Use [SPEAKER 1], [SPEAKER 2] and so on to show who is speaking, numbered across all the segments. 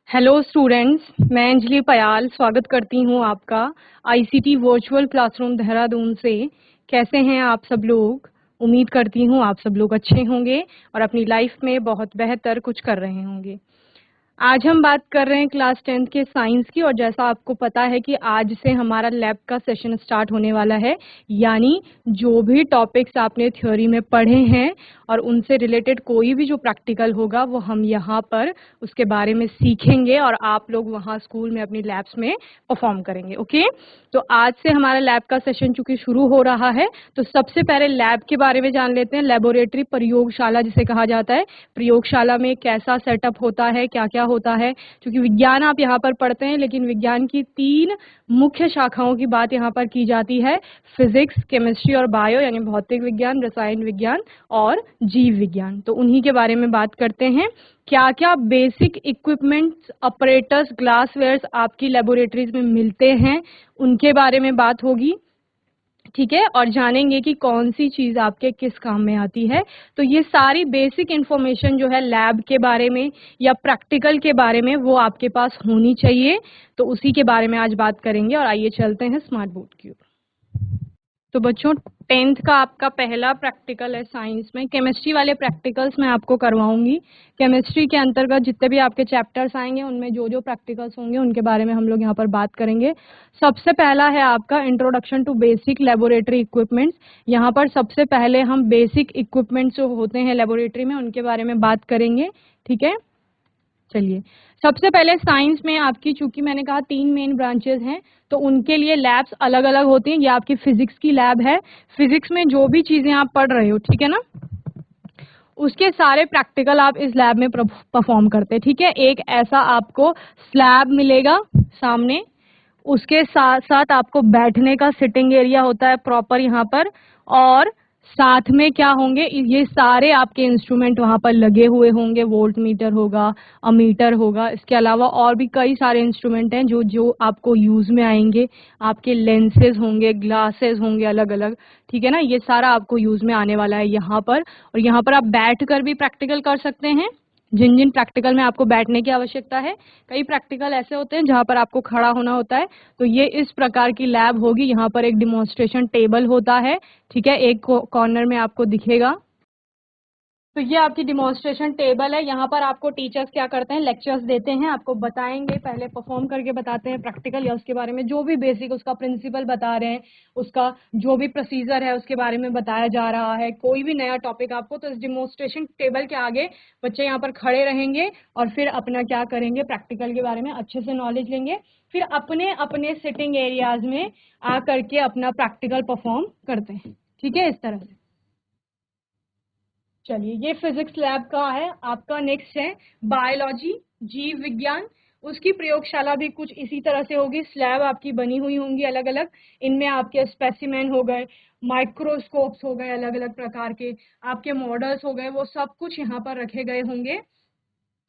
[SPEAKER 1] Hello students, मैं अंजलि पयाल स्वागत करती हूँ आपका आईसीटी वर्चुअल क्लासरूम देहरादून से। कैसे हैं आप सब लोग? उम्मीद करती हूँ आप सब लोग अच्छे होंगे और अपनी लाइफ में बहुत बेहतर कुछ कर रहे होंगे। आज हम बात कर रहे हैं क्लास 10th के साइंस की, और जैसा आपको पता है कि आज से हमारा लैब का सेशन स्टार्ट होने वाला है। यानी जो भी टॉपिक्स आपने थ्योरी में पढ़े हैं और उनसे रिलेटेड कोई भी जो प्रैक्टिकल होगा वो हम यहाँ पर उसके बारे में सीखेंगे और आप लोग वहाँ स्कूल में अपनी लैब्स में परफॉर्म करेंगे। ओके, तो आज से हमारा लैब का सेशन चूंकि शुरू हो रहा है, तो सबसे पहले लैब के बारे में जान लेते हैं। लेबोरेटरी, प्रयोगशाला जिसे कहा जाता है। प्रयोगशाला में कैसा सेटअप होता है, क्या क्या होता है, क्योंकि विज्ञान आप यहाँ पर पढ़ते हैं, लेकिन विज्ञान की 3 मुख्य शाखाओं की बात यहाँ पर की जाती है। फिजिक्स, केमिस्ट्री और बायो, यानी भौतिक विज्ञान, रसायन विज्ञान और जीव विज्ञान। तो उन्हीं के बारे में बात करते हैं। क्या क्या बेसिक इक्विपमेंट्स, ऑपरेटर्स, ग्लासवेयर्स आपकी लेबोरेटरीज में मिलते हैं, उनके बारे में बात होगी। ठीक है, और जानेंगे कि कौन सी चीज आपके किस काम में आती है। तो ये सारी बेसिक इंफॉर्मेशन जो है लैब के बारे में या प्रैक्टिकल के बारे में, वो आपके पास होनी चाहिए। तो उसी के बारे में आज बात करेंगे। और आइए चलते हैं स्मार्ट बोर्ड की ओर। तो बच्चों, 10th का आपका पहला प्रैक्टिकल है साइंस में। केमिस्ट्री वाले प्रैक्टिकल्स मैं आपको करवाऊंगी। केमिस्ट्री के अंतर्गत जितने भी आपके चैप्टर्स आएंगे उनमें जो जो प्रैक्टिकल्स होंगे उनके बारे में हम लोग यहाँ पर बात करेंगे। सबसे पहला है आपका introduction to basic laboratory equipments. यहाँ पर सबसे पहले हम बेसिक इक्विपमेंट्स जो होते हैं लेबोरेटरी में उनके बारे में बात करेंगे। ठीक है, चलिए। सबसे पहले साइंस में आपकी, चूंकि मैंने कहा 3 मेन ब्रांचेस हैं, तो उनके लिए लैब्स अलग अलग होती हैं। ये आपकी फिजिक्स की लैब है। फिजिक्स में जो भी चीजें आप पढ़ रहे हो, ठीक है ना, उसके सारे प्रैक्टिकल आप इस लैब में परफॉर्म करते हैं। ठीक है, एक ऐसा आपको स्लैब मिलेगा सामने, उसके साथ साथ आपको बैठने का सिटिंग एरिया होता है प्रॉपर यहाँ पर, और साथ में क्या होंगे, ये सारे आपके इंस्ट्रूमेंट वहाँ पर लगे हुए होंगे। वोल्ट मीटर होगा, अमीटर होगा, इसके अलावा और भी कई सारे इंस्ट्रूमेंट हैं जो जो आपको यूज में आएंगे। आपके लेंसेज होंगे, ग्लासेस होंगे अलग अलग। ठीक है ना, ये सारा आपको यूज में आने वाला है यहाँ पर। और यहाँ पर आप बैठ कर भी प्रैक्टिकल कर सकते हैं, जिन जिन प्रैक्टिकल में आपको बैठने की आवश्यकता है। कई प्रैक्टिकल ऐसे होते हैं जहां पर आपको खड़ा होना होता है। तो ये इस प्रकार की लैब होगी। यहाँ पर एक डिमॉन्स्ट्रेशन टेबल होता है। ठीक है, एक कॉर्नर में आपको दिखेगा। तो ये आपकी डिमॉन्स्ट्रेशन टेबल है। यहाँ पर आपको टीचर्स क्या करते हैं, लेक्चर्स देते हैं, आपको बताएंगे, पहले परफॉर्म करके बताते हैं प्रैक्टिकल, या उसके बारे में जो भी बेसिक उसका प्रिंसिपल बता रहे हैं, उसका जो भी प्रोसीजर है उसके बारे में बताया जा रहा है, कोई भी नया टॉपिक आपको। तो इस डिमॉन्स्ट्रेशन टेबल के आगे बच्चे यहाँ पर खड़े रहेंगे और फिर अपना क्या करेंगे, प्रैक्टिकल के बारे में अच्छे से नॉलेज लेंगे, फिर अपने अपने सिटिंग एरियाज में आ करके अपना प्रैक्टिकल परफॉर्म करते हैं। ठीक है, इस तरह से। चलिए, ये फिजिक्स लैब का है आपका। नेक्स्ट है बायोलॉजी, जीव विज्ञान। उसकी प्रयोगशाला भी कुछ इसी तरह से होगी। स्लैब आपकी बनी हुई होंगी अलग अलग। इनमें आपके स्पेसिमेन हो गए, माइक्रोस्कोप्स हो गए अलग अलग प्रकार के, आपके मॉडल्स हो गए, वो सब कुछ यहाँ पर रखे गए होंगे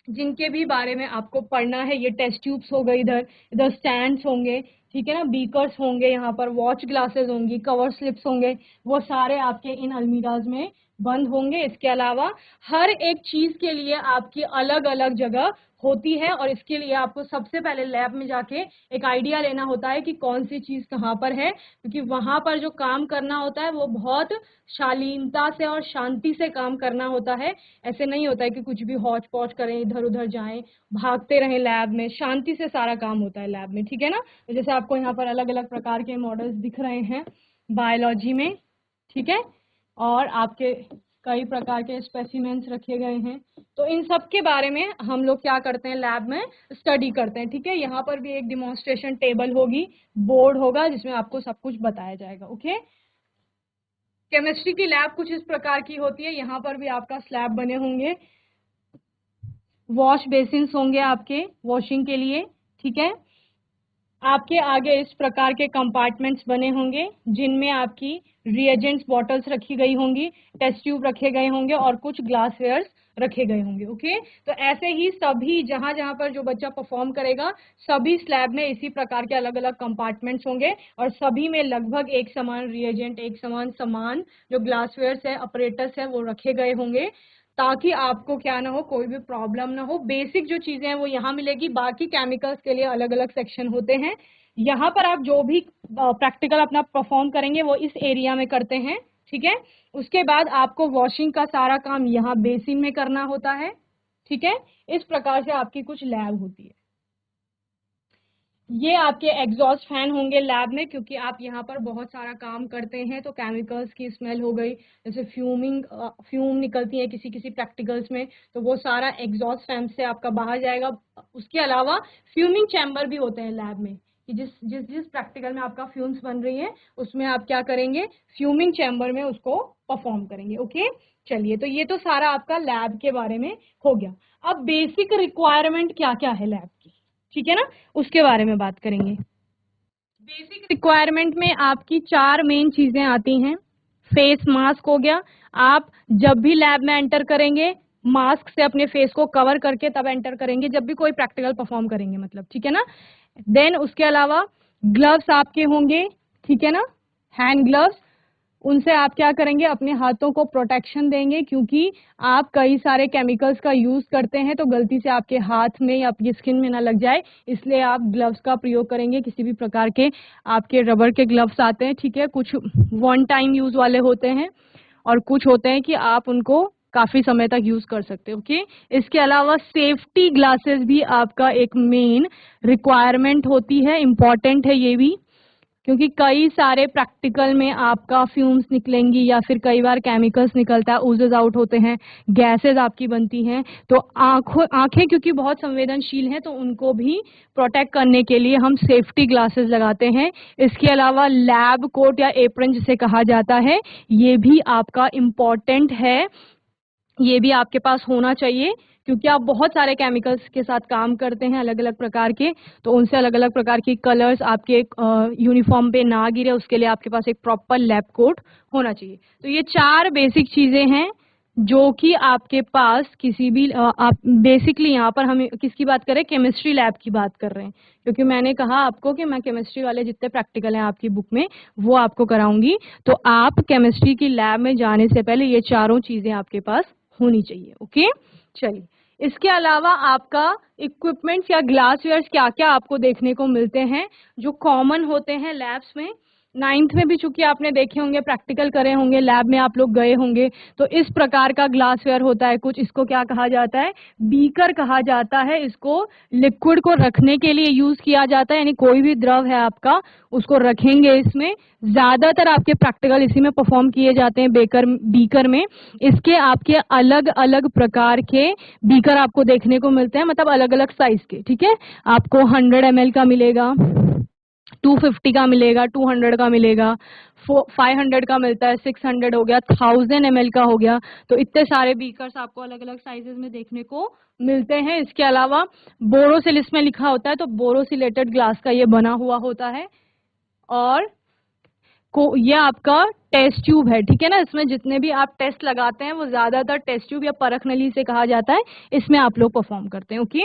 [SPEAKER 1] जिनके भी बारे में आपको पढ़ना है। ये टेस्ट ट्यूब्स हो गए, इधर इधर स्टैंड्स होंगे, ठीक है ना, बीकर्स होंगे, यहाँ पर वॉच ग्लासेस होंगी, कवर स्लिप्स होंगे, वो सारे आपके इन अलमीराज में बंद होंगे। इसके अलावा हर एक चीज के लिए आपकी अलग अलग जगह होती है, और इसके लिए आपको सबसे पहले लैब में जाके एक आइडिया लेना होता है कि कौन सी चीज कहाँ पर है, क्योंकि वहां पर जो काम करना होता है वो बहुत शालीनता से और शांति से काम करना होता है। ऐसे नहीं होता है कि कुछ भी हौच पौच करें, इधर उधर जाएं, भागते रहें। लैब में शांति से सारा काम होता है लैब में। ठीक है ना, तो जैसे आपको यहाँ पर अलग अलग प्रकार के मॉडल्स दिख रहे हैं बायोलॉजी में। ठीक है, और आपके कई प्रकार के स्पेसिमेंस रखे गए हैं। तो इन सब के बारे में हम लोग क्या करते हैं, लैब में स्टडी करते हैं। ठीक है, यहाँ पर भी एक डिमॉन्स्ट्रेशन टेबल होगी, बोर्ड होगा जिसमें आपको सब कुछ बताया जाएगा। ओके, केमिस्ट्री की लैब कुछ इस प्रकार की होती है। यहाँ पर भी आपका स्लैब बने होंगे, वॉश बेसिन्स होंगे आपके वॉशिंग के लिए। ठीक है, आपके आगे इस प्रकार के कंपार्टमेंट्स बने होंगे जिनमें आपकी रिएजेंट्स बॉटल्स रखी गई होंगी, टेस्ट ट्यूब रखे गए होंगे और कुछ ग्लासवेयर्स रखे गए होंगे। ओके, तो ऐसे ही सभी जहां जहां पर जो बच्चा परफॉर्म करेगा, सभी स्लैब में इसी प्रकार के अलग अलग कंपार्टमेंट्स होंगे, और सभी में लगभग एक समान रिएजेंट, एक समान सामान जो ग्लासवेयर्स है, ऑपरेटर्स है, वो रखे गए होंगे, ताकि आपको क्या ना हो, कोई भी प्रॉब्लम ना हो। बेसिक जो चीजें हैं वो यहाँ मिलेगी, बाकी केमिकल्स के लिए अलग अलग सेक्शन होते हैं। यहाँ पर आप जो भी प्रैक्टिकल अपना परफॉर्म करेंगे वो इस एरिया में करते हैं, ठीक है। उसके बाद आपको वॉशिंग का सारा काम यहाँ बेसिन में करना होता है, ठीक है। इस प्रकार से आपकी कुछ लैब होती है। ये आपके एग्जॉस्ट फैन होंगे लैब में, क्योंकि आप यहाँ पर बहुत सारा काम करते हैं, तो केमिकल्स की स्मेल हो गई, जैसे फ्यूम निकलती है किसी किसी प्रैक्टिकल्स में, तो वो सारा एग्जॉस्ट फैन से आपका बाहर जाएगा। उसके अलावा फ्यूमिंग चैम्बर भी होते हैं लैब में, कि जिस जिस जिस प्रैक्टिकल में आपका फ्यूम्स बन रही है उसमें आप क्या करेंगे, फ्यूमिंग चैम्बर में उसको परफॉर्म करेंगे। ओके, चलिए, तो ये तो सारा आपका लैब के बारे में हो गया। अब बेसिक रिक्वायरमेंट क्या क्या है लैब की, ठीक है ना, उसके बारे में बात करेंगे। बेसिक रिक्वायरमेंट में आपकी 4 मेन चीजें आती हैं। फेस मास्क हो गया, आप जब भी लैब में एंटर करेंगे मास्क से अपने फेस को कवर करके तब एंटर करेंगे, जब भी कोई प्रैक्टिकल परफॉर्म करेंगे, मतलब, ठीक है ना। देन उसके अलावा ग्लव्स आपके होंगे, ठीक है ना, हैंड ग्लव्स। उनसे आप क्या करेंगे, अपने हाथों को प्रोटेक्शन देंगे, क्योंकि आप कई सारे केमिकल्स का यूज करते हैं, तो गलती से आपके हाथ में या आपकी स्किन में ना लग जाए, इसलिए आप ग्लव्स का प्रयोग करेंगे। किसी भी प्रकार के आपके रबर के ग्लव्स आते हैं, ठीक है, कुछ वन टाइम यूज वाले होते हैं और कुछ होते हैं कि आप उनको काफी समय तक यूज कर सकते हो। ओके, इसके अलावा सेफ्टी ग्लासेस भी आपका एक मेन रिक्वायरमेंट होती है, इंपॉर्टेंट है ये भी, क्योंकि कई सारे प्रैक्टिकल में आपका फ्यूम्स निकलेंगी या फिर कई बार केमिकल्स निकलता है, ओजेस आउट होते हैं, गैसेस आपकी बनती हैं, तो आंखें क्योंकि बहुत संवेदनशील हैं, तो उनको भी प्रोटेक्ट करने के लिए हम सेफ्टी ग्लासेस लगाते हैं। इसके अलावा लैब कोट या एप्रन जिसे कहा जाता है, ये भी आपका इम्पॉर्टेंट है, ये भी आपके पास होना चाहिए, क्योंकि आप बहुत सारे केमिकल्स के साथ काम करते हैं अलग अलग प्रकार के, तो उनसे अलग अलग प्रकार की कलर्स आपके यूनिफॉर्म पे ना गिरे, उसके लिए आपके पास एक प्रॉपर लैब कोट होना चाहिए। तो ये 4 बेसिक चीजें हैं जो कि आपके पास किसी भी आप बेसिकली, यहाँ पर हम किसकी बात कर रहे हैं, केमिस्ट्री लैब की बात कर रहे हैं, क्योंकि मैंने कहा आपको कि मैं केमिस्ट्री वाले जितने प्रैक्टिकल हैं आपकी बुक में वो आपको कराऊंगी, तो आप केमिस्ट्री की लैब में जाने से पहले ये चारों चीजें आपके पास होनी चाहिए। ओके, चलिए, इसके अलावा आपका इक्विपमेंट्स या ग्लासवेयर्स क्या क्या आपको देखने को मिलते हैं जो कॉमन होते हैं लैब्स में। 9th में भी चूंकि आपने देखे होंगे, प्रैक्टिकल करे होंगे, लैब में आप लोग गए होंगे, तो इस प्रकार का ग्लासवेयर होता है कुछ, इसको क्या कहा जाता है, बीकर कहा जाता है। इसको लिक्विड को रखने के लिए यूज किया जाता है, यानी कोई भी द्रव है आपका उसको रखेंगे इसमें। ज्यादातर आपके प्रैक्टिकल इसी में परफॉर्म किए जाते हैं, बीकर में। इसके आपके अलग अलग प्रकार के बीकर आपको देखने को मिलते हैं, मतलब अलग अलग साइज के, ठीक है। आपको 100 ml का मिलेगा, 250 का मिलेगा, 200 का मिलेगा, 500 का मिलता है, 600 हो गया, 1000 ml का हो गया। तो इतने सारे बीकर्स आपको अलग अलग साइजेस में देखने को मिलते हैं। इसके अलावा बोरोसिल इसमें लिखा होता है, तो बोरोसिलेटेड ग्लास का ये बना हुआ होता है। और ये आपका टेस्ट ट्यूब है, ठीक है ना। इसमें जितने भी आप टेस्ट लगाते हैं वो ज्यादातर टेस्ट ट्यूब या परख नली से कहा जाता है, इसमें आप लोग परफॉर्म करते हैं। ओके,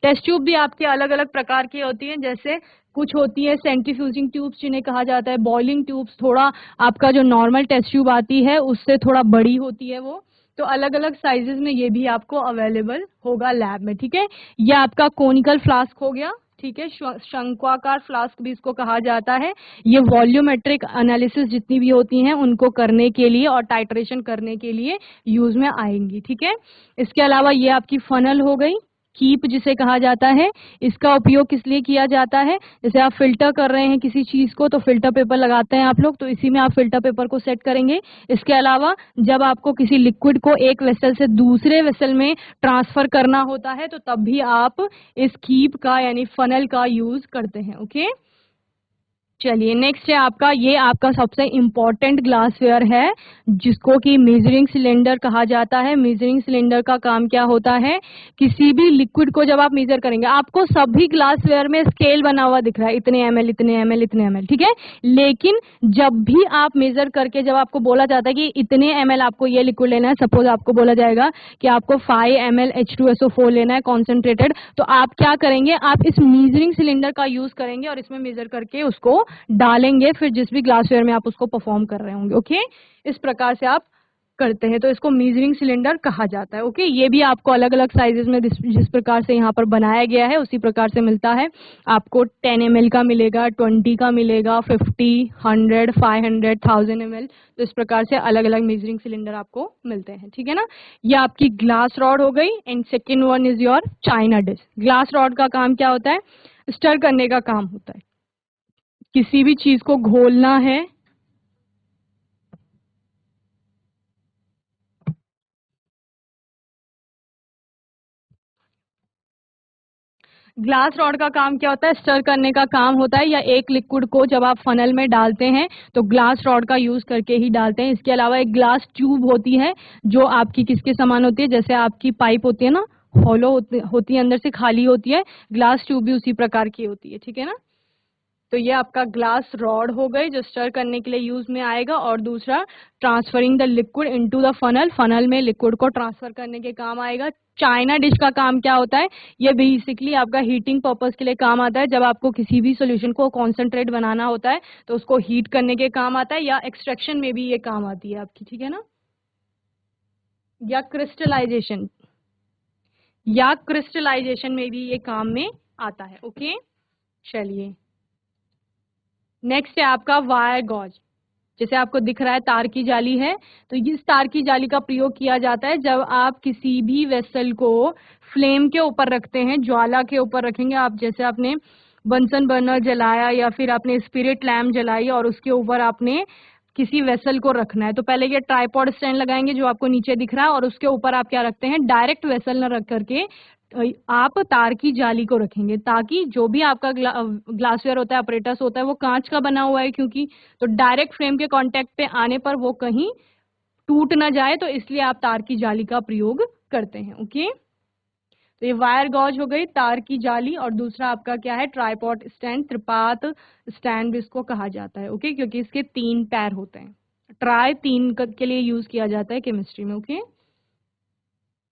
[SPEAKER 1] टेस्ट ट्यूब भी आपके अलग अलग प्रकार की होती हैं, जैसे कुछ होती है सेंट्रीफ्यूजिंग ट्यूब्स जिन्हें कहा जाता है, बॉइलिंग ट्यूब्स थोड़ा आपका जो नॉर्मल टेस्ट ट्यूब आती है उससे थोड़ा बड़ी होती है वो। तो अलग अलग साइजेस में ये भी आपको अवेलेबल होगा लैब में, ठीक है। ये आपका कोनिकल फ्लास्क हो गया, ठीक है, शंक्वाकार फ्लास्क भी इसको कहा जाता है। ये वॉल्यूमेट्रिक एनालिसिस जितनी भी होती हैं उनको करने के लिए और टाइट्रेशन करने के लिए यूज में आएंगी, ठीक है। इसके अलावा ये आपकी फनल हो गई, कीप जिसे कहा जाता है। इसका उपयोग किस लिए किया जाता है, जैसे आप फिल्टर कर रहे हैं किसी चीज को, तो फिल्टर पेपर लगाते हैं आप लोग, तो इसी में आप फिल्टर पेपर को सेट करेंगे। इसके अलावा जब आपको किसी लिक्विड को एक वेसल से दूसरे वेसल में ट्रांसफर करना होता है, तो तब भी आप इस कीप का यानी फनल का यूज करते हैं। ओके, चलिए, नेक्स्ट है आपका, ये आपका सबसे इंपॉर्टेंट ग्लासवेयर है जिसको कि मेजरिंग सिलेंडर कहा जाता है। मेजरिंग सिलेंडर का काम क्या होता है, किसी भी लिक्विड को जब आप मेजर करेंगे, आपको सभी ग्लासवेयर में स्केल बना हुआ दिख रहा है, इतने ml इतने ml इतने ml, ठीक है। लेकिन जब भी आप मेजर करके जब आपको बोला जाता है कि इतने ml आपको ये लिक्विड लेना है, सपोज आपको बोला जाएगा कि आपको 5 ml H2SO4 लेना है कॉन्सेंट्रेटेड, तो आप क्या करेंगे, आप इस मेजरिंग सिलेंडर का यूज करेंगे और इसमें मेजर करके उसको डालेंगे फिर जिस भी ग्लासवेयर में आप उसको परफॉर्म कर रहे होंगे। ओके, इस प्रकार से आप करते हैं, तो इसको मीजरिंग सिलेंडर कहा जाता है। ओके, ये भी आपको अलग अलग साइजेस में जिस प्रकार से यहाँ पर बनाया गया है उसी प्रकार से मिलता है। आपको 10 ml का मिलेगा, 20 का मिलेगा, 50, 100, 500, 1000 ml, तो इस प्रकार से अलग अलग मेजरिंग सिलेंडर आपको मिलते हैं। ठीक है ना, ये आपकी ग्लास रॉड हो गई। And second one is your China dish. Glass rod का काम क्या होता है? स्टर करने का काम होता है। किसी भी चीज को घोलना है, ग्लास रॉड का काम क्या होता है? स्टर करने का काम होता है, या एक लिक्विड को जब आप फनल में डालते हैं तो ग्लास रॉड का यूज करके ही डालते हैं। इसके अलावा एक ग्लास ट्यूब होती है जो आपकी किसके समान होती है? जैसे आपकी पाइप होती है ना, हॉलो होती है, अंदर से खाली होती है, ग्लास ट्यूब भी उसी प्रकार की होती है। ठीक है ना, तो ये आपका ग्लास रॉड हो गई जो स्टर करने के लिए यूज में आएगा। और दूसरा, transferring the liquid into the funnel, funnel में लिक्विड को ट्रांसफर करने के काम आएगा। चाइना डिश का काम क्या होता है? ये बेसिकली आपका हीटिंग पर्पस के लिए काम आता है। जब आपको किसी भी सोल्यूशन को कॉन्सेंट्रेट बनाना होता है तो उसको हीट करने के काम आता है, या एक्सट्रैक्शन में भी ये काम आती है आपकी। ठीक है ना, या क्रिस्टलाइजेशन, या क्रिस्टलाइजेशन में भी ये काम में आता है। ओके, चलिए नेक्स्ट है आपका वायर गॉज। जैसे आपको दिख रहा है तार की जाली है, तो इस तार की जाली का प्रयोग किया जाता है जब आप किसी भी वेसल को फ्लेम के ऊपर रखते हैं, ज्वाला के ऊपर रखेंगे आप। जैसे आपने बंसन बर्नर जलाया या फिर आपने स्पिरिट लैम्प जलाई और उसके ऊपर आपने किसी वेसल को रखना है, तो पहले ये ट्राइपॉड स्टैंड लगाएंगे जो आपको नीचे दिख रहा है, और उसके ऊपर आप क्या रखते हैं? डायरेक्ट वेसल न रख करके आप तार की जाली को रखेंगे, ताकि जो भी आपका ग्लासवेयर होता है, अपरेटस होता है, वो कांच का बना हुआ है क्योंकि, तो डायरेक्ट फ्लेम के कांटेक्ट पे आने पर वो कहीं टूट ना जाए, तो इसलिए आप तार की जाली का प्रयोग करते हैं। ओके, तो ये वायर गॉज हो गई, तार की जाली, और दूसरा आपका क्या है? ट्राइपॉड स्टैंड, त्रिपात स्टैंड भी इसको कहा जाता है। ओके, क्योंकि इसके 3 पैर होते हैं। ट्राई 3 के लिए यूज किया जाता है केमिस्ट्री में। ओके,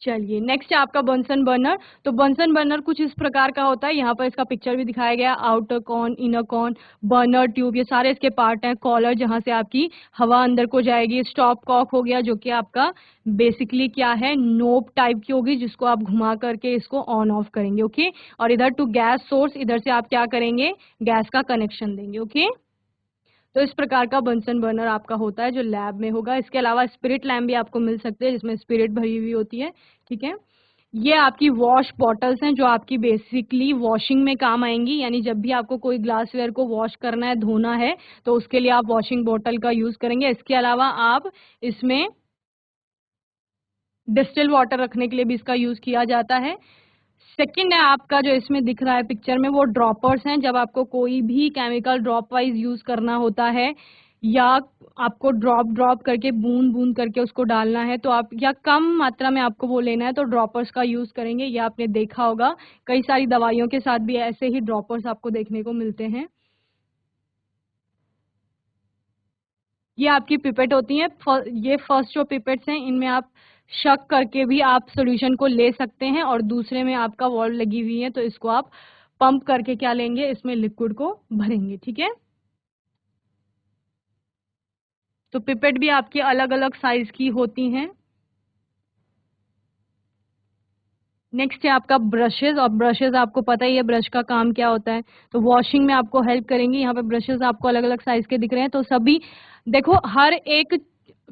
[SPEAKER 1] चलिए नेक्स्ट है आपका बंसन बर्नर। तो बंसन बर्नर कुछ इस प्रकार का होता है, यहाँ पर इसका पिक्चर भी दिखाया गया। Outer cone, inner cone, burner tube, ये सारे इसके पार्ट हैं। कॉलर जहाँ से आपकी हवा अंदर को जाएगी। स्टॉप कॉक हो गया जो कि आपका बेसिकली क्या है? नोब टाइप की होगी जिसको आप घुमा करके इसको ऑन ऑफ करेंगे। ओके, और इधर टू गैस सोर्स, इधर से आप क्या करेंगे? गैस का कनेक्शन देंगे। ओके, तो इस प्रकार का बंसन बर्नर आपका होता है जो लैब में होगा। इसके अलावा स्पिरिट लैम्प भी आपको मिल सकते हैं जिसमें स्पिरिट भरी हुई होती है। ठीक है, ये आपकी वॉश बॉटल्स हैं जो आपकी बेसिकली वॉशिंग में काम आएंगी, यानी जब भी आपको कोई ग्लासवेयर को वॉश करना है, धोना है, तो उसके लिए आप वॉशिंग बॉटल का यूज करेंगे। इसके अलावा आप इसमें डिस्टिल वाटर रखने के लिए भी इसका यूज किया जाता है। सेकंड है आपका जो इसमें दिख रहा है पिक्चर में, वो ड्रॉपर्स हैं। जब आपको कोई भी केमिकल ड्रॉप वाइज यूज करना होता है, या आपको ड्रॉप ड्रॉप करके बूंद बूंद करके उसको डालना है, तो आप, या कम मात्रा में आपको वो लेना है, तो ड्रॉपर्स का यूज करेंगे। ये आपने देखा होगा, कई सारी दवाइयों के साथ भी ऐसे ही ड्रॉपर्स आपको देखने को मिलते हैं। ये आपकी पिपेट होती हैं। ये फर्स्ट जो पिपेट्स हैं, इनमें आप शक करके भी आप सॉल्यूशन को ले सकते हैं, और दूसरे में आपका वॉल्व लगी हुई है, तो इसको आप पंप करके क्या लेंगे? इसमें लिक्विड को भरेंगे। ठीक है, तो पिपेट भी आपकी अलग अलग साइज की होती हैं। नेक्स्ट है आपका ब्रशेज, और ब्रशेज आपको पता ही है ब्रश का काम क्या होता है, तो वॉशिंग में आपको हेल्प करेंगे। यहाँ पे ब्रशेज आपको अलग अलग साइज के दिख रहे हैं, तो सभी देखो, हर एक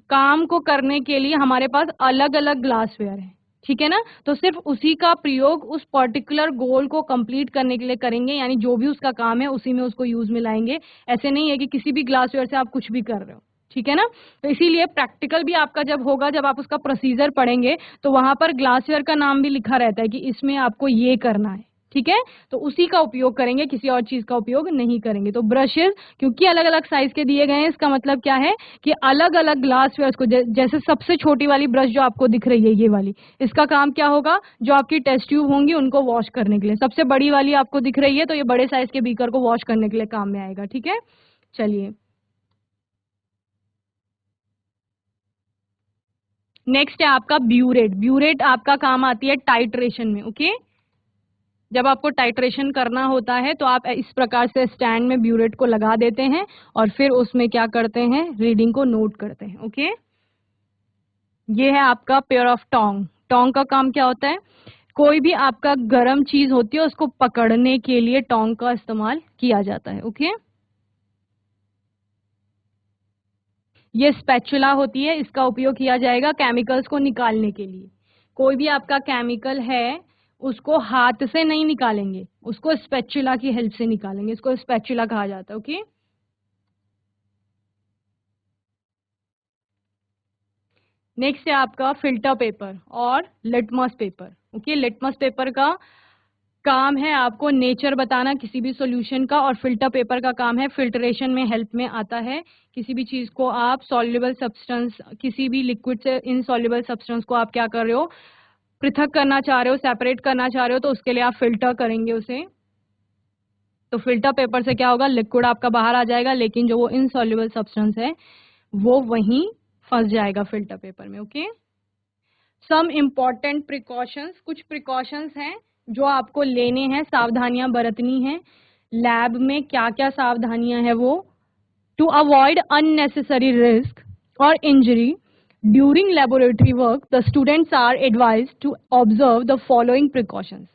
[SPEAKER 1] काम को करने के लिए हमारे पास अलग अलग ग्लासवेयर है। ठीक है ना, तो सिर्फ उसी का प्रयोग उस पर्टिकुलर गोल को कंप्लीट करने के लिए करेंगे, यानी जो भी उसका काम है उसी में उसको यूज में लाएंगे। ऐसे नहीं है कि किसी भी ग्लासवेयर से आप कुछ भी कर रहे हो। ठीक है ना, तो इसीलिए प्रैक्टिकल भी आपका जब होगा, जब आप उसका प्रोसीजर पढ़ेंगे, तो वहां पर ग्लासवेयर का नाम भी लिखा रहता है कि इसमें आपको ये करना है। ठीक है, तो उसी का उपयोग करेंगे, किसी और चीज का उपयोग नहीं करेंगे। तो ब्रशेस क्योंकि अलग अलग साइज के दिए गए हैं, इसका मतलब क्या है कि अलग अलग ग्लासवेयर को, जैसे सबसे छोटी वाली ब्रश जो आपको दिख रही है ये वाली, इसका काम क्या होगा? जो आपकी टेस्ट ट्यूब होंगी उनको वॉश करने के लिए। सबसे बड़ी वाली आपको दिख रही है, तो ये बड़े साइज के बीकर को वॉश करने के लिए काम में आएगा। ठीक है, चलिए नेक्स्ट है आपका ब्यूरेट। ब्यूरेट आपका काम आती है टाइट्रेशन में। ओके, जब आपको टाइट्रेशन करना होता है तो आप इस प्रकार से स्टैंड में ब्यूरेट को लगा देते हैं और फिर उसमें क्या करते हैं, रीडिंग को नोट करते हैं। ओके, ये है आपका पेयर ऑफ टोंग। टोंग का काम क्या होता है, कोई भी आपका गर्म चीज होती है उसको पकड़ने के लिए टोंग का इस्तेमाल किया जाता है। ओके, ये स्पैचुला होती है, इसका उपयोग किया जाएगा केमिकल्स को निकालने के लिए। कोई भी आपका केमिकल है उसको हाथ से नहीं निकालेंगे, उसको स्पैचुला की हेल्प से निकालेंगे, इसको स्पैचुला कहा जाता है। ओके, नेक्स्ट है आपका फिल्टर पेपर और litmus paper. Okay, litmus paper का काम है आपको नेचर बताना किसी भी सॉल्यूशन का, और फिल्टर पेपर का काम है फिल्ट्रेशन में हेल्प में आता है। किसी भी चीज को आप सॉल्युबल सब्सटेंस, किसी भी लिक्विड से इनसॉल्युबल सब्सटेंस को आप क्या कर रहे हो, पृथक करना चाह रहे हो, सेपरेट करना चाह रहे हो, तो उसके लिए आप फिल्टर करेंगे उसे। तो फिल्टर पेपर से क्या होगा, लिक्विड आपका बाहर आ जाएगा, लेकिन जो वो इनसॉल्युबल सब्सटेंस है वो वहीं फंस जाएगा फिल्टर पेपर में। ओके, सम इम्पॉर्टेंट प्रिकॉशंस, कुछ प्रिकॉशंस हैं जो आपको लेने हैं, सावधानियां बरतनी हैं। लैब में क्या क्या सावधानियां हैं वो, टू अवॉइड अननेसेसरी रिस्क और injury during laboratory work the students are advised to observe the following precautions.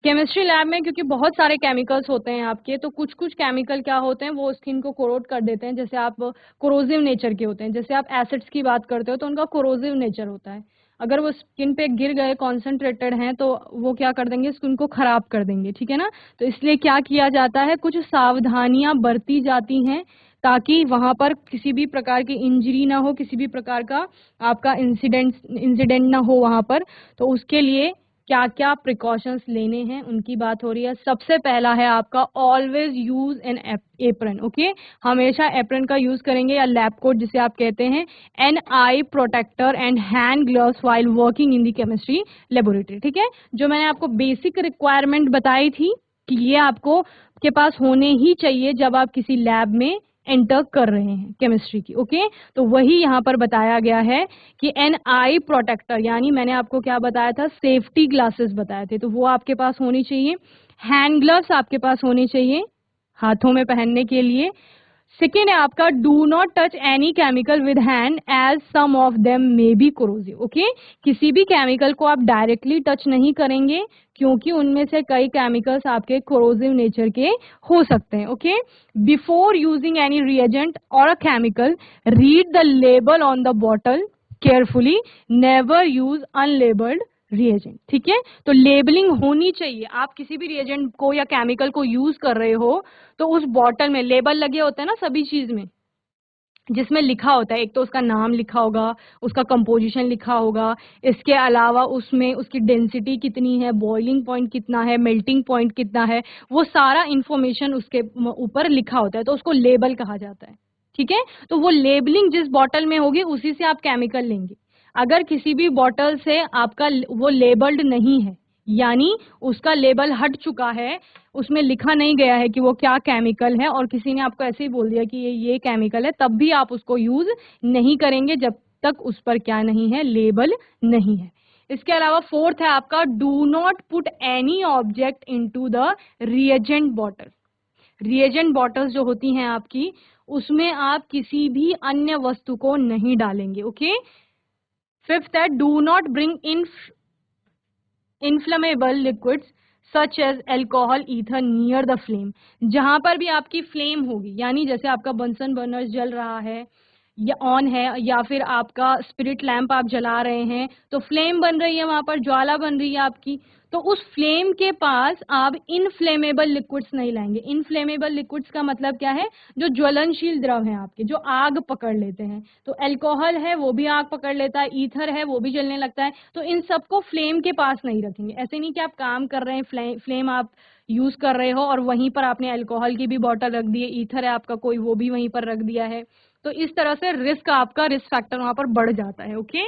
[SPEAKER 1] Chemistry lab में क्योंकि बहुत सारे केमिकल्स होते हैं आपके, तो कुछ कुछ केमिकल क्या होते हैं वो स्किन को कोरोड कर देते हैं, जैसे आप कोरोजिव नेचर के होते हैं। जैसे आप एसिड्स की बात करते हो तो उनका कोरोजिव नेचर होता है, अगर वो स्किन पे गिर गए, कॉन्सेंट्रेटेड हैं, तो वो क्या कर देंगे, स्किन को खराब कर देंगे। ठीक है ना, तो इसलिए क्या किया जाता है, कुछ सावधानियां बरती जाती हैं ताकि वहां पर किसी भी प्रकार की इंजरी ना हो, किसी भी प्रकार का आपका इंसिडेंट ना हो वहां पर। तो उसके लिए क्या क्या प्रिकॉशंस लेने हैं उनकी बात हो रही है। सबसे पहला है आपका always use an apron. Okay, हमेशा एप्रन का यूज करेंगे, या लैब कोट जिसे आप कहते हैं, an eye protector and hand gloves while working in the chemistry laboratory. ठीक है, जो मैंने आपको बेसिक रिक्वायरमेंट बताई थी कि ये आपको के पास होने ही चाहिए जब आप किसी लैब में एंटर कर रहे हैं केमिस्ट्री की। ओके, तो वही यहाँ पर बताया गया है कि एन आई प्रोटेक्टर, यानी मैंने आपको क्या बताया था, सेफ्टी ग्लासेस बताए थे, तो वो आपके पास होनी चाहिए। हैंड ग्लव्स आपके पास होने चाहिए हाथों में पहनने के लिए। सेकेंड है आपका do not touch any chemical with hand as some of them may be corrosive. Okay, किसी भी केमिकल को आप डायरेक्टली टच नहीं करेंगे क्योंकि उनमें से कई केमिकल्स आपके कोरोसिव नेचर के हो सकते हैं। Okay, before using any reagent और a chemical read the label on the bottle carefully, never use unlabelled reagent. ठीक है, तो लेबलिंग होनी चाहिए। आप किसी भी रिएजेंट को या केमिकल को यूज कर रहे हो तो उस बॉटल में लेबल लगे होते हैं ना सभी चीज में, जिसमें लिखा होता है, एक तो उसका नाम लिखा होगा, उसका कंपोजिशन लिखा होगा, इसके अलावा उसमें उसकी डेंसिटी कितनी है, बॉइलिंग पॉइंट कितना है, मेल्टिंग पॉइंट कितना है, वो सारा इंफॉर्मेशन उसके ऊपर लिखा होता है, तो उसको लेबल कहा जाता है। ठीक है, तो वो लेबलिंग जिस बॉटल में होगी उसी से आप केमिकल लेंगे। अगर किसी भी बॉटल से आपका वो लेबल्ड नहीं है, यानी उसका लेबल हट चुका है, उसमें लिखा नहीं गया है कि वो क्या केमिकल है, और किसी ने आपको ऐसे ही बोल दिया कि ये केमिकल है, तब भी आप उसको यूज नहीं करेंगे जब तक उस पर क्या नहीं है, लेबल नहीं है। इसके अलावा फोर्थ है आपका do not put any object into the reagent bottle. Reagent bottles जो होती हैं आपकी, उसमें आप किसी भी अन्य वस्तु को नहीं डालेंगे। ओके, फिफ्थ है do not bring in inflammable liquids such as alcohol ether near the flame. जहां पर भी आपकी फ्लेम होगी, यानी जैसे आपका बंसन बर्नर जल रहा है या ऑन है, या फिर आपका स्पिरिट लैंप आप जला रहे हैं, तो फ्लेम बन रही है, वहां पर ज्वाला बन रही है आपकी, तो उस फ्लेम के पास आप इनफ्लेमेबल लिक्विड्स नहीं लाएंगे। इनफ्लेमेबल लिक्विड्स का मतलब क्या है, जो ज्वलनशील द्रव हैं आपके, जो आग पकड़ लेते हैं। तो अल्कोहल है वो भी आग पकड़ लेता है, ईथर है वो भी जलने लगता है, तो इन सबको फ्लेम के पास नहीं रखेंगे। ऐसे नहीं कि आप काम कर रहे हैं, फ्लेम आप यूज कर रहे हो और वहीं पर आपने अल्कोहल की भी बॉटल रख दी है, ईथर है आपका कोई, वो भी वहीं पर रख दिया है, तो इस तरह से रिस्क, आपका रिस्क फैक्टर वहां पर बढ़ जाता है। ओके,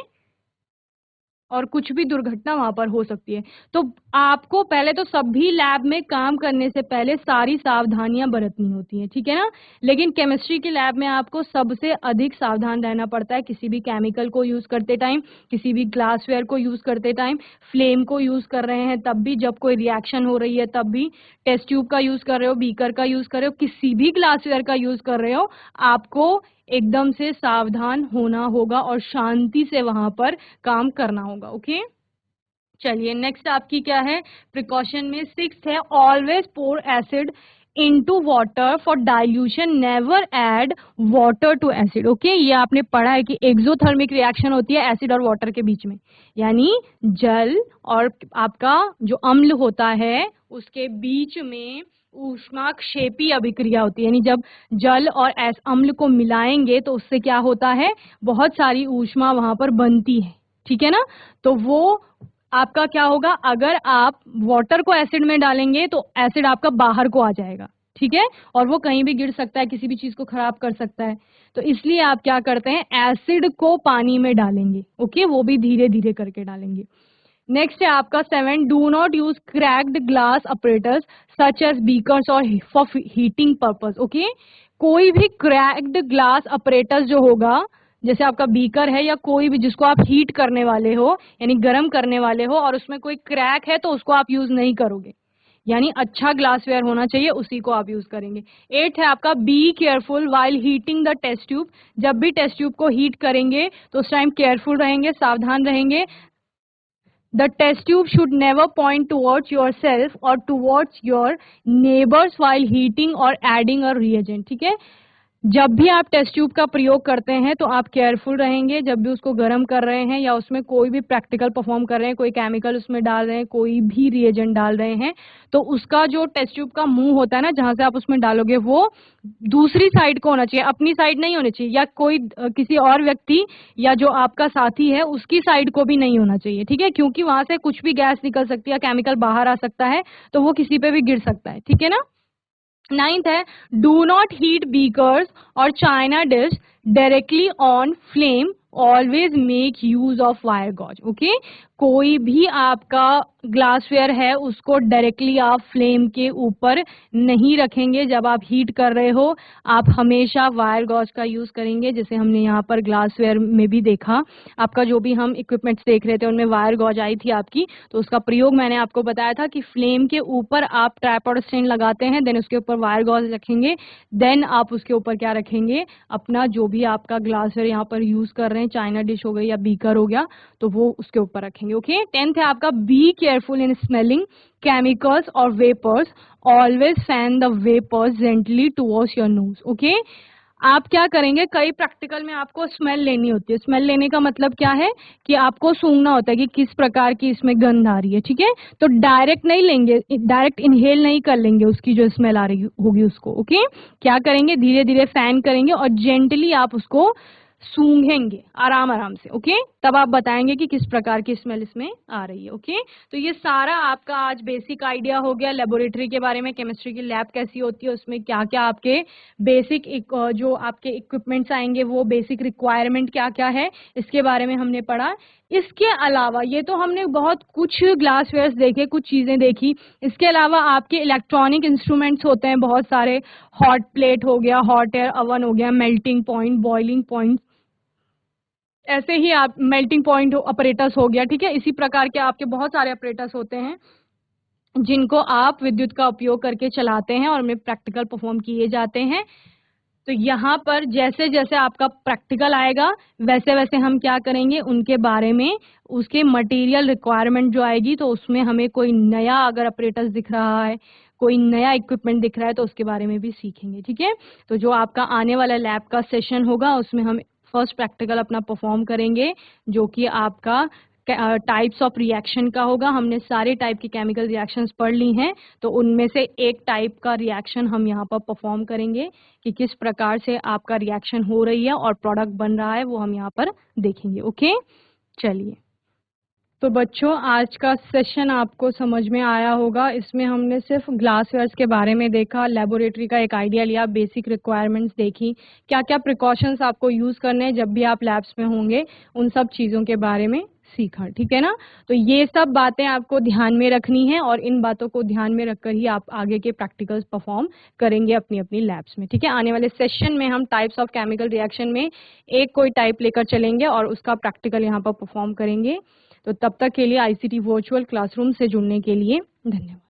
[SPEAKER 1] और कुछ भी दुर्घटना वहां पर हो सकती है। तो आपको पहले तो सभी लैब में काम करने से पहले सारी सावधानियां बरतनी होती हैं, ठीक है ना। लेकिन केमिस्ट्री के लैब में आपको सबसे अधिक सावधान रहना पड़ता है किसी भी केमिकल को यूज करते टाइम, किसी भी ग्लासवेयर को यूज करते टाइम, फ्लेम को यूज कर रहे हैं तब भी, जब कोई रिएक्शन हो रही है तब भी, टेस्ट ट्यूब का यूज कर रहे हो, बीकर का यूज कर रहे हो, किसी भी ग्लासवेयर का यूज कर रहे हो, आपको एकदम से सावधान होना होगा और शांति से वहां पर काम करना होगा। ओके, चलिए नेक्स्ट आपकी क्या है प्रिकॉशन में, 6th है, always pour acid into water for dilution, never add water to acid. Okay, ये आपने पढ़ा है कि एक्सोथर्मिक रिएक्शन होती है एसिड और वाटर के बीच में, यानी जल और आपका जो अम्ल होता है उसके बीच में ऊष्माक्षेपी अभिक्रिया होती है, यानी जब जल और अम्ल को मिलाएंगे तो उससे क्या होता है, बहुत सारी ऊष्मा वहां पर बनती है, ठीक है ना। तो वो आपका क्या होगा, अगर आप वाटर को एसिड में डालेंगे तो एसिड आपका बाहर को आ जाएगा, ठीक है, और वो कहीं भी गिर सकता है, किसी भी चीज को खराब कर सकता है। तो इसलिए आप क्या करते हैं, एसिड को पानी में डालेंगे। ओके, वो भी धीरे धीरे करके डालेंगे। नेक्स्ट है आपका 7, do not use cracked glass apparatus such as beakers और फॉर हीटिंग पर्पस। ओके, कोई भी क्रैक्ड ग्लास अपरेटर्स जो होगा, जैसे आपका बीकर है या कोई भी जिसको आप हीट करने वाले हो यानी गर्म करने वाले हो और उसमें कोई क्रैक है, तो उसको आप यूज नहीं करोगे, यानी अच्छा ग्लासवेयर होना चाहिए, उसी को आप यूज करेंगे। 8 है आपका, be careful while heating the test tube, जब भी टेस्ट ट्यूब को हीट करेंगे तो उस टाइम केयरफुल रहेंगे, सावधान रहेंगे। The test tube should never point towards yourself or towards your neighbors while heating or adding a reagent। ठीक है, जब भी आप टेस्ट ट्यूब का प्रयोग करते हैं तो आप केयरफुल रहेंगे, जब भी उसको गर्म कर रहे हैं या उसमें कोई भी प्रैक्टिकल परफॉर्म कर रहे हैं, कोई केमिकल उसमें डाल रहे हैं, कोई भी रिएजेंट डाल रहे हैं, तो उसका जो टेस्ट ट्यूब का मुंह होता है ना, जहां से आप उसमें डालोगे, वो दूसरी साइड को होना चाहिए, अपनी साइड नहीं होनी चाहिए, या कोई किसी और व्यक्ति या जो आपका साथी है उसकी साइड को भी नहीं होना चाहिए, ठीक है, क्योंकि वहां से कुछ भी गैस निकल सकती है, केमिकल बाहर आ सकता है, तो वो किसी पे भी गिर सकता है, ठीक है ना। 9th है, डू नॉट हीट बीकर्स और china dish directly on flame, always make use of wire gauze. Okay, कोई भी आपका ग्लासवेयर है उसको डायरेक्टली आप फ्लेम के ऊपर नहीं रखेंगे, जब आप हीट कर रहे हो आप हमेशा वायर गॉज का यूज करेंगे, जैसे हमने यहाँ पर ग्लासवेयर में भी देखा, आपका जो भी हम इक्विपमेंट्स देख रहे थे उनमें वायर गॉज आई थी आपकी, तो उसका प्रयोग मैंने आपको बताया था कि फ्लेम के ऊपर आप ट्राइपॉड स्टैंड लगाते हैं, देन उसके ऊपर वायर गॉज रखेंगे, देन आप उसके ऊपर क्या रखेंगे, अपना जो भी आपका ग्लासवेयर यहाँ पर यूज कर रहे हैं, चाइना डिश हो गई या बीकर हो गया, तो वो उसके ऊपर रखेंगे। ओके, 10th है आपका, be careful in smelling chemicals और vapours, always fan the vapours gently towards your nose. Okay, आप क्या करेंगे, कई प्रैक्टिकल में आपको स्मेल लेनी होती है, स्मेल लेने का मतलब क्या है कि आपको सूंघना होता है कि किस प्रकार की इसमें गंध आ रही है, ठीक है, तो डायरेक्ट नहीं लेंगे, डायरेक्ट इनहेल नहीं कर लेंगे उसकी जो स्मेल आ रही होगी उसको। ओके, क्या करेंगे, धीरे धीरे फैन करेंगे और जेंटली आप उसको सूंघेंगे आराम आराम से। ओके, तब आप बताएंगे कि किस प्रकार की स्मेल इसमें आ रही है। ओके, तो ये सारा आपका आज बेसिक आइडिया हो गया लेबोरेटरी के बारे में, केमिस्ट्री की लैब कैसी होती है, उसमें क्या क्या आपके बेसिक जो आपके इक्विपमेंट्स आएंगे, वो बेसिक रिक्वायरमेंट क्या क्या है, इसके बारे में हमने पढ़ा। इसके अलावा ये तो हमने बहुत कुछ ग्लासवेयर्स देखे, कुछ चीजें देखी, इसके अलावा आपके इलेक्ट्रॉनिक इंस्ट्रूमेंट्स होते हैं बहुत सारे, हॉट प्लेट हो गया, हॉट एयर अवन हो गया, मेल्टिंग पॉइंट, बॉइलिंग पॉइंट, ऐसे ही आप मेल्टिंग पॉइंट ऑपरेटर्स हो गया, ठीक है, इसी प्रकार के आपके बहुत सारे ऑपरेटर्स होते हैं जिनको आप विद्युत का उपयोग करके चलाते हैं और उनमें प्रैक्टिकल परफॉर्म किए जाते हैं। तो यहाँ पर जैसे जैसे आपका प्रैक्टिकल आएगा वैसे वैसे हम क्या करेंगे, उनके बारे में, उसके मटेरियल रिक्वायरमेंट जो आएगी, तो उसमें हमें कोई नया अगर ऑपरेटर्स दिख रहा है, कोई नया इक्विपमेंट दिख रहा है, तो उसके बारे में भी सीखेंगे, ठीक है। तो जो आपका आने वाला लैब का सेशन होगा उसमें हम फर्स्ट प्रैक्टिकल अपना परफॉर्म करेंगे, जो कि आपका टाइप्स ऑफ रिएक्शन का होगा। हमने सारे टाइप की केमिकल रिएक्शंस पढ़ ली हैं, तो उनमें से एक टाइप का रिएक्शन हम यहाँ पर परफॉर्म करेंगे कि किस प्रकार से आपका रिएक्शन हो रही है और प्रोडक्ट बन रहा है, वो हम यहाँ पर देखेंगे। ओके, चलिए, तो बच्चों आज का सेशन आपको समझ में आया होगा। इसमें हमने सिर्फ ग्लासवेयर्स के बारे में देखा, लेबोरेटरी का एक आइडिया लिया, बेसिक रिक्वायरमेंट्स देखी, क्या क्या प्रिकॉशंस आपको यूज करने हैं जब भी आप लैब्स में होंगे, उन सब चीजों के बारे में सीखा, ठीक है ना? तो ये सब बातें आपको ध्यान में रखनी है और इन बातों को ध्यान में रखकर ही आप आगे के प्रैक्टिकल्स परफॉर्म करेंगे अपनी-अपनी लैब्स में, ठीक है? आने वाले सेशन में हम टाइप्स ऑफ केमिकल रिएक्शन में एक कोई टाइप लेकर चलेंगे और उसका प्रैक्टिकल यहाँ पर परफॉर्म करेंगे। तो तब तक के लिए आईसीटी वर्चुअल क्लासरूम से जुड़ने के लिए धन्यवाद।